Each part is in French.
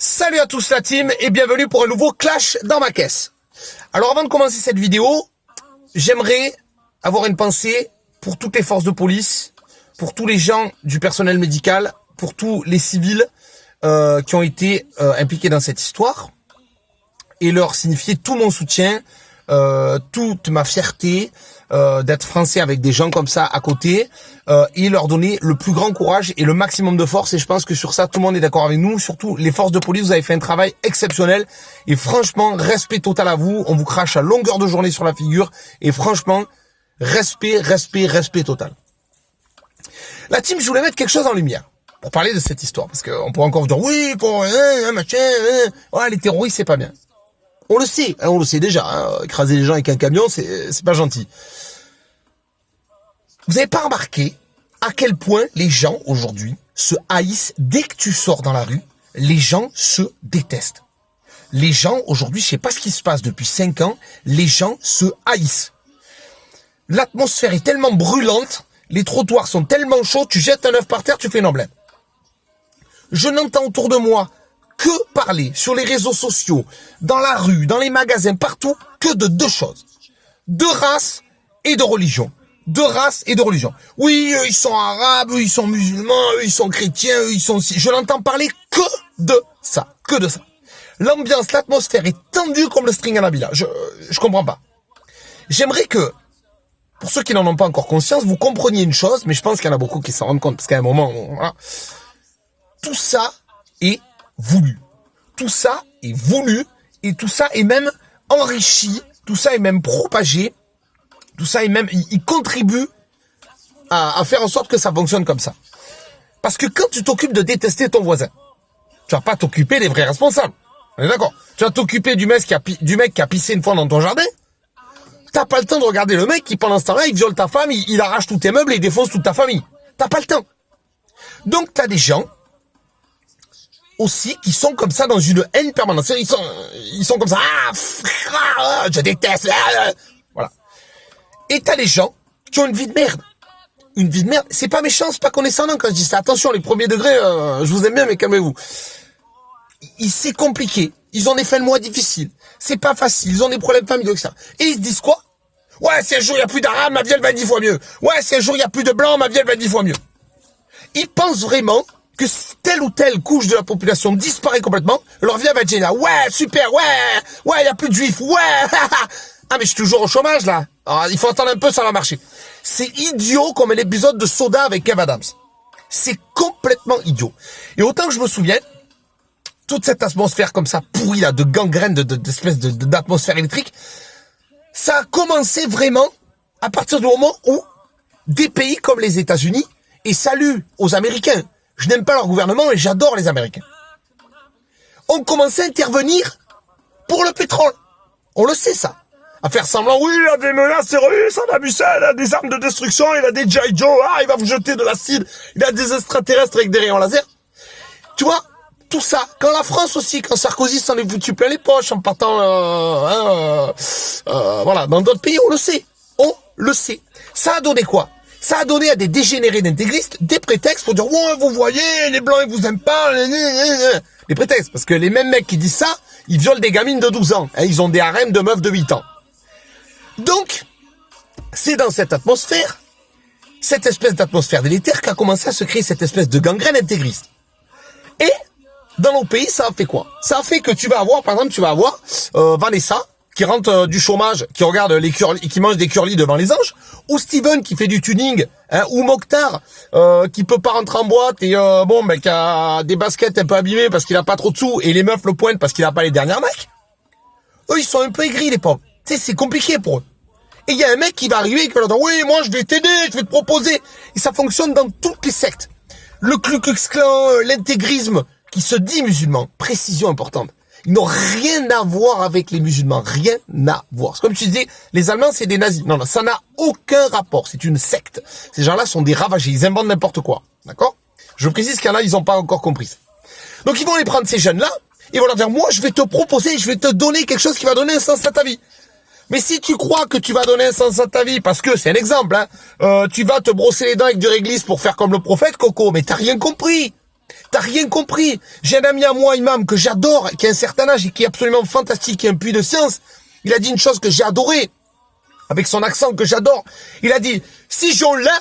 Salut à tous la team et bienvenue pour un nouveau Clash dans ma caisse. Alors avant de commencer cette vidéo, j'aimerais avoir une pensée pour toutes les forces de police, pour tous les gens du personnel médical, pour tous les civils qui ont été impliqués dans cette histoire et leur signifier tout mon soutien, toute ma fierté d'être français avec des gens comme ça à côté et leur donner le plus grand courage et le maximum de force. Et je pense que sur ça, tout le monde est d'accord avec nous. Surtout les forces de police, vous avez fait un travail exceptionnel. Et franchement, respect total à vous. On vous crache à longueur de journée sur la figure. Et franchement, respect total. La team, je voulais mettre quelque chose en lumière pour parler de cette histoire. Parce qu'on pourrait encore vous dire, oui, pour machin, ouais, les terroristes, c'est pas bien. On le sait déjà. Écraser les gens avec un camion, c'est pas gentil. Vous avez pas remarqué à quel point les gens aujourd'hui se haïssent dès que tu sors dans la rue. Les gens se détestent. Les gens aujourd'hui, je sais pas ce qui se passe depuis 5 ans. Les gens se haïssent. L'atmosphère est tellement brûlante, les trottoirs sont tellement chauds, tu jettes un œuf par terre, tu fais une omelette. Je n'entends autour de moi que parler sur les réseaux sociaux, dans la rue, dans les magasins, partout, que de deux choses. De race et de religion. De race et de religion. Oui, eux, ils sont arabes, eux, ils sont musulmans, eux, ils sont chrétiens, eux, ils sont... Je n'entends parler que de ça. Que de ça. L'ambiance, l'atmosphère est tendue comme le string à Nabila. Je comprends pas. J'aimerais que, pour ceux qui n'en ont pas encore conscience, vous compreniez une chose, mais je pense qu'il y en a beaucoup qui s'en rendent compte, parce qu'à un moment, voilà. Tout ça est voulu. Tout ça est voulu, et tout ça est même enrichi, tout ça est même propagé, tout ça est même, il contribue à faire en sorte que ça fonctionne comme ça. Parce que quand tu t'occupes de détester ton voisin, tu vas pas t'occuper des vrais responsables. On est d'accord? Tu vas t'occuper du mec qui a pissé une fois dans ton jardin. T'as pas le temps de regarder le mec qui, pendant ce temps-là, il viole ta femme, il arrache tous tes meubles et il défonce toute ta famille. T'as pas le temps. Donc t'as des gens aussi qui sont comme ça dans une haine permanente. Ils sont comme ça. Je déteste. Voilà. Et t'as des gens qui ont une vie de merde. Une vie de merde. C'est pas méchant, c'est pas condescendant quand je dis ça. Attention, les premiers degrés, je vous aime bien, mais calmez-vous. C'est compliqué. Ils ont des fins de mois difficiles. C'est pas facile. Ils ont des problèmes familiaux, etc. Et ils se disent quoi? Ouais, si un jour il y a plus d'arabes, ma vie elle va 10 fois mieux. Ouais, si un jour il y a plus de blancs, ma vie elle va 10 fois mieux. Ils pensent vraiment que telle ou telle couche de la population disparaît complètement, leur vie va être géniale. Ouais, super, ouais, il y a plus de juifs, ouais. Ah, mais je suis toujours au chômage, là. Alors, il faut attendre un peu, ça va marcher. C'est idiot comme un épisode de Soda avec Kev Adams. C'est complètement idiot. Et autant que je me souviens, toute cette atmosphère comme ça, pourrie, là, de gangrène, d'espèce d'atmosphère électrique, ça a commencé vraiment à partir du moment où des pays comme les États-Unis, et salut aux Américains, je n'aime pas leur gouvernement, mais j'adore les Américains, ont commencé à intervenir pour le pétrole. On le sait, ça. À faire semblant, oui, il a des menaces terroristes, Saddam Hussein, il a des armes de destruction, il a des G.I. Joe, il va vous jeter de l'acide, il a des extraterrestres avec des rayons laser. Tu vois, tout ça, quand la France aussi, quand Sarkozy s'en est foutu plein les poches en partant, voilà, dans d'autres pays, on le sait. On le sait. Ça a donné quoi? Ça a donné à des dégénérés d'intégristes des prétextes pour dire, ouais, vous voyez, les blancs, ils vous aiment pas, les prétextes. Parce que les mêmes mecs qui disent ça, ils violent des gamines de 12 ans. Hein, ils ont des harems de meufs de 8 ans. Donc, c'est dans cette atmosphère, cette espèce d'atmosphère délétère qu'a commencé à se créer cette espèce de gangrène intégriste. Et, dans nos pays, ça a fait quoi? Ça a fait que tu vas avoir, par exemple, Vanessa, qui rentre du chômage, qui regarde les curly, qui mange des curly devant les anges, ou Steven qui fait du tuning, hein, ou Mokhtar qui peut pas rentrer en boîte et qui a des baskets un peu abîmées parce qu'il a pas trop de sous et les meufs le pointent parce qu'il a pas les dernières mecs. Eux ils sont un peu aigris les pauvres. Tu sais, c'est compliqué pour eux. Et il y a un mec qui va arriver et qui va leur dire oui, moi je vais t'aider, je vais te proposer. Et ça fonctionne dans toutes les sectes. Le Ku Klux Klan, l'intégrisme qui se dit musulman, précision importante. Ils n'ont rien à voir avec les musulmans. Rien à voir. C'est comme tu disais, les Allemands, c'est des nazis. Non, ça n'a aucun rapport. C'est une secte. Ces gens-là sont des ravagés. Ils inventent n'importe quoi. D'accord? Je précise qu'il y en a, ils n'ont pas encore compris. Donc, ils vont aller prendre ces jeunes-là. Ils vont leur dire, moi, je vais te proposer, je vais te donner quelque chose qui va donner un sens à ta vie. Mais si tu crois que tu vas donner un sens à ta vie, parce que, c'est un exemple, hein, tu vas te brosser les dents avec du réglisse pour faire comme le prophète, Coco, mais t'as rien compris. T'as rien compris. J'ai un ami à moi, imam, que j'adore, qui a un certain âge et qui est absolument fantastique, qui est un puits de science. Il a dit une chose que j'ai adorée, avec son accent que j'adore. Il a dit, ces gens-là,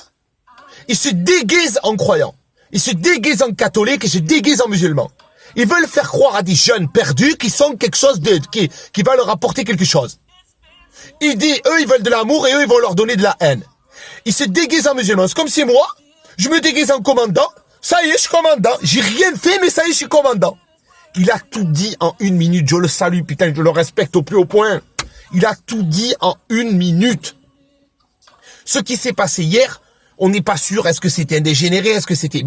ils se déguisent en croyants. Ils se déguisent en catholiques, ils se déguisent en musulmans. Ils veulent faire croire à des jeunes perdus qui sont quelque chose qui va leur apporter quelque chose. Il dit, eux, ils veulent de l'amour et eux, ils vont leur donner de la haine. Ils se déguisent en musulmans. C'est comme si moi, je me déguise en commandant. Ça y est, je suis commandant. J'ai rien fait, mais ça y est, je suis commandant. Il a tout dit en 1 minute. Je le salue, putain, je le respecte au plus haut point. Il a tout dit en 1 minute. Ce qui s'est passé hier, on n'est pas sûr. Est-ce que c'était un dégénéré? Est-ce que c'était...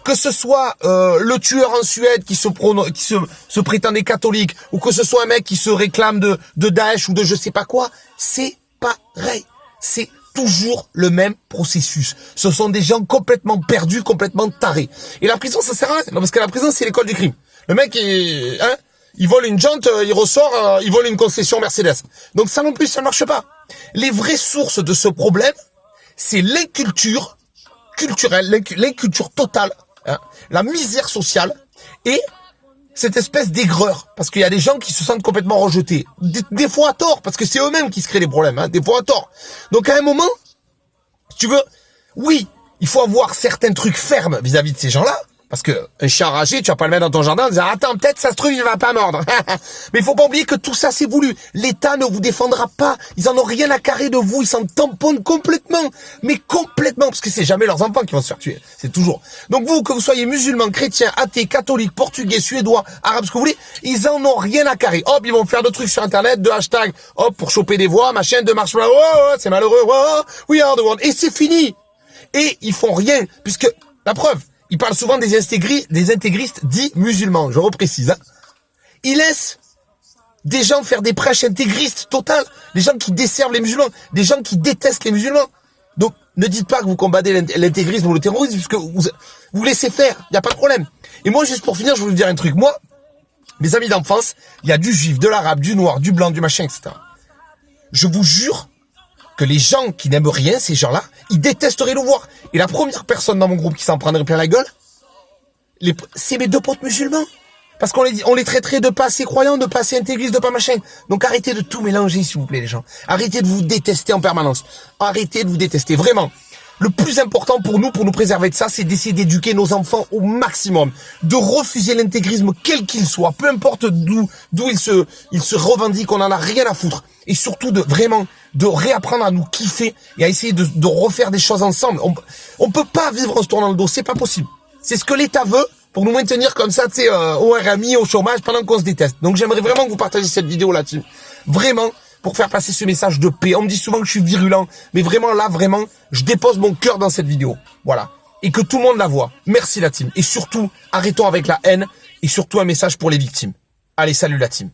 Que ce soit le tueur en Suède qui se prétendait catholique, ou que ce soit un mec qui se réclame de Daesh ou de je sais pas quoi, c'est pareil. C'est toujours le même processus. Ce sont des gens complètement perdus, complètement tarés. Et la prison, ça sert à rien. Parce que la prison, c'est l'école du crime. Le mec, il vole une jante, il ressort, il vole une concession Mercedes. Donc ça non plus, ça ne marche pas. Les vraies sources de ce problème, c'est l'inculture culturelle, l'inculture totale, la misère sociale et cette espèce d'aigreur. Parce qu'il y a des gens qui se sentent complètement rejetés. Des fois à tort, parce que c'est eux-mêmes qui se créent des problèmes, des fois à tort. Donc à un moment, si tu veux, oui, il faut avoir certains trucs fermes vis-à-vis de ces gens-là. Parce que un chien enragé, tu vas pas le mettre dans ton jardin en disant attends, peut-être ça se trouve, il va pas mordre. Mais il faut pas oublier que tout ça c'est voulu. L'État ne vous défendra pas. Ils en ont rien à carrer de vous. Ils s'en tamponnent complètement. Mais complètement. Parce que c'est jamais leurs enfants qui vont se faire tuer. C'est toujours. Donc vous, que vous soyez musulman, chrétien, athée, catholique, portugais, suédois, arabe, ce que vous voulez, ils en ont rien à carrer. Hop, ils vont faire de trucs sur internet, de hashtags, hop, pour choper des voix, machin, de marshmallow, oh, c'est malheureux, oh, we are the world. Et c'est fini. Et ils font rien. Puisque, la preuve, il parle souvent des intégristes dits musulmans, je reprécise. Il laisse des gens faire des prêches intégristes totales, des gens qui desservent les musulmans, des gens qui détestent les musulmans. Donc, ne dites pas que vous combattez l'intégrisme ou le terrorisme, puisque vous laissez faire, il n'y a pas de problème. Et moi, juste pour finir, je vais vous dire un truc. Moi, mes amis d'enfance, il y a du juif, de l'arabe, du noir, du blanc, du machin, etc. Je vous jure que les gens qui n'aiment rien, ces gens-là, ils détesteraient le voir. Et la première personne dans mon groupe qui s'en prendrait plein la gueule, c'est mes 2 potes musulmans. Parce qu'on les traiterait de pas assez croyants, de pas assez intégristes, de pas machin. Donc arrêtez de tout mélanger, s'il vous plaît, les gens. Arrêtez de vous détester en permanence. Arrêtez de vous détester, vraiment. Le plus important pour nous préserver de ça, c'est d'essayer d'éduquer nos enfants au maximum. De refuser l'intégrisme, quel qu'il soit. Peu importe d'où il se revendique, on en a rien à foutre. Et surtout de réapprendre à nous kiffer et à essayer de refaire des choses ensemble. On peut pas vivre en se tournant le dos, c'est pas possible. C'est ce que l'État veut pour nous maintenir comme ça, tu sais, au RMI, au chômage, pendant qu'on se déteste. Donc j'aimerais vraiment que vous partagiez cette vidéo là-dessus. Vraiment, pour faire passer ce message de paix. On me dit souvent que je suis virulent, mais vraiment là, vraiment, je dépose mon cœur dans cette vidéo. Voilà. Et que tout le monde la voit. Merci la team. Et surtout, arrêtons avec la haine et surtout un message pour les victimes. Allez, salut la team.